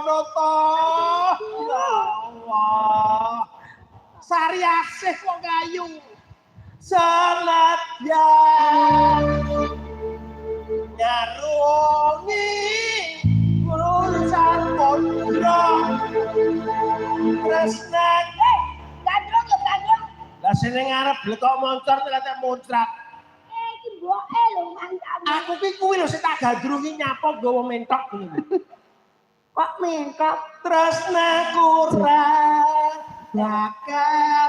ngono to. Ya Allah. Sari asih wong ayu. Senadyan nyarungi urusan pondro tresna Gandrung ya gandrung. lah sini ngarep blekok moncor ternyata muncrat Iki mboke lho mantap. aku ki kuwi lho sing tak gandrungi nyapa nggawa mentok ngene Kok mentok tresna kurang bakal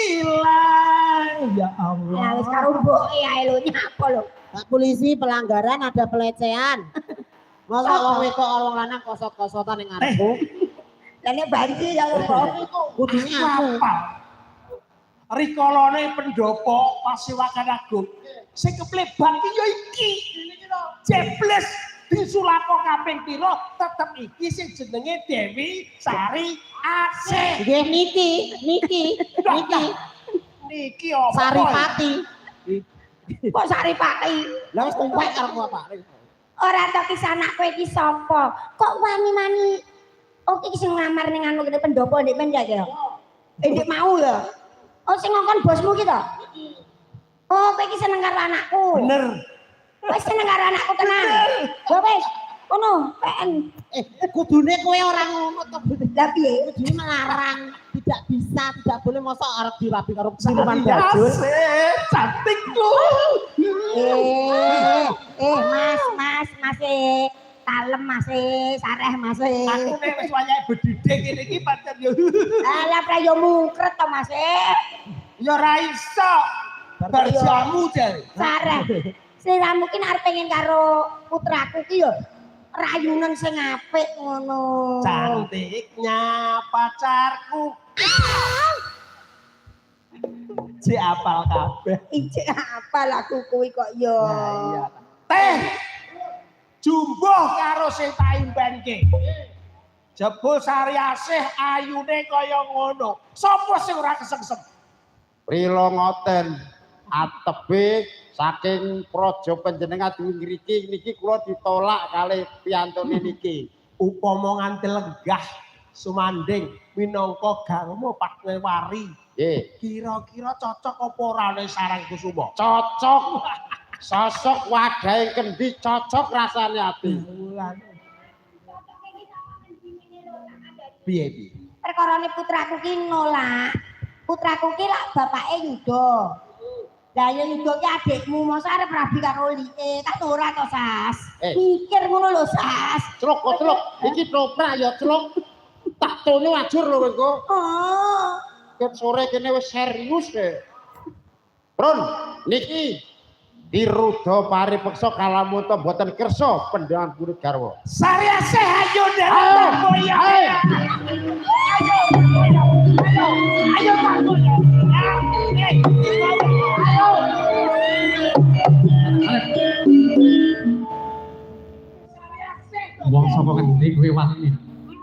hilang ya Allah ya wis karo mboke ae lho nyapa lho. Pak polisi pelanggaran ada pelecehan. Masa wong wedok orang lanang kosot-kosotan ning ngarepku. Lah nek banci ya lho kok. Kudune aku. Rikolone pendopo Pasewakan Agung sing kepleban ki ya iki jebles disulapo kaping pira tetep iki sing jenenge Dewi Sari Asih Nggih niki. niki apa Saripati. Kok Saripati? Lah wis tumpek karo Pak. Ora tok kisah anak kowe iki sapa? Kok wani-wani oh iki sing ngamar ning anu kene pendopo ndek men ya ya. Ndek mau ya. Oh sing ngongkon bosmu ki to? Oh kowe iki seneng karo anakku. bener Wis seneng karo anakku tenan. Ya wis, ngono, PN. Kudune kowe ora ngono to. Lah piye? Kudune melarang, tidak bisa, tidak boleh mosok arep dirabi karo siluman bajul. Asih cantik lho Mas kalem Mas sareh Mas. aku nek wis wayahe bedhidhe kene iki pancen yo Lah pra yo mungkret to Mas. ya ora iso berjamu jare Sareh. Sliramu ki arep pengen karo putraku ki yo rayunan sing apik ngono. cantiknya pacarku si apal kabeh Ijek apa laku kuwi kok yo. nah, iya. Teh jumbuh karo sing tak impenke jebul Sari Asih ayune kaya ngono sapa sing ora kesengsem Prilo ngoten atepe saking praja panjenengan ngriki niki kula ditolak kalih piyantune niki. upama nganti lenggah sumanding minangka gangmu Pakwewari. Nggih, Kira-kira cocok apa ora ning sarang Kusuma? cocok. Sosok wadahe kendi cocok rasane ati. Piye? Perkarane putraku ki nolak. Putraku ki lak bapake Yuda. Lah ya Yuda ki adikmu, mosok arep rabi karo like, kan ora to Sas. Pikir ngono lho Sas. Celuk kok celuk. Iki toprak ya celuk. Tak tone wajur lho engko. Oh. Ket sore kene wis serius e. Pron, niki dirudha paripeksa kalamun to mboten kersa pendhangan purut garwa. Sari Asih ayo ndelok boya. Ayo tak boya. Wong sapa ngendi kowe wani?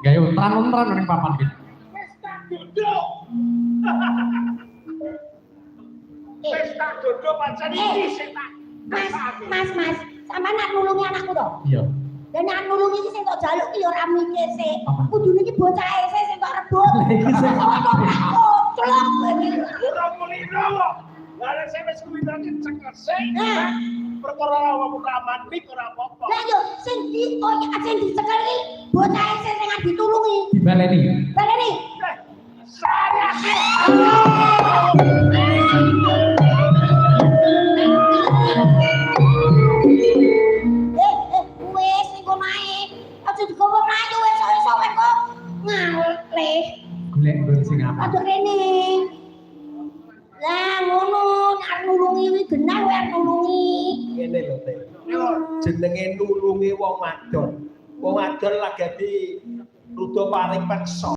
Gawe ontran-ontran ning papan iki. Wis tak duduk. Wis tak duduk pancen iki sing tak. Mas, sampean nak nulungi anakku to? Iya. Dan nak nulungi iki sing tok jaluk ki ya ora mikir sih. Kudune iki bocah ese sing tok rebut. Celok. Ora mulino kok. Lah nek sampe kuwi nanti cekese. Perkara wong raman iki ora apa-apa. Lah yo sing di sing dicekel iki bocah ese sing ditulungi. Dibaleni. Baleni. Sari Asih. Wes ning kono ae. Aja digowo mlayu wes iso wes kok. Ngalih. Golek nggon sing apa? Aduh rene. Lah ngono arep nulungi kuwi genah kowe arep nulungi. Ngene lho, Teh. Jenenge nulungi wong wadon. Wong wadon lagi di rudo paring peksa.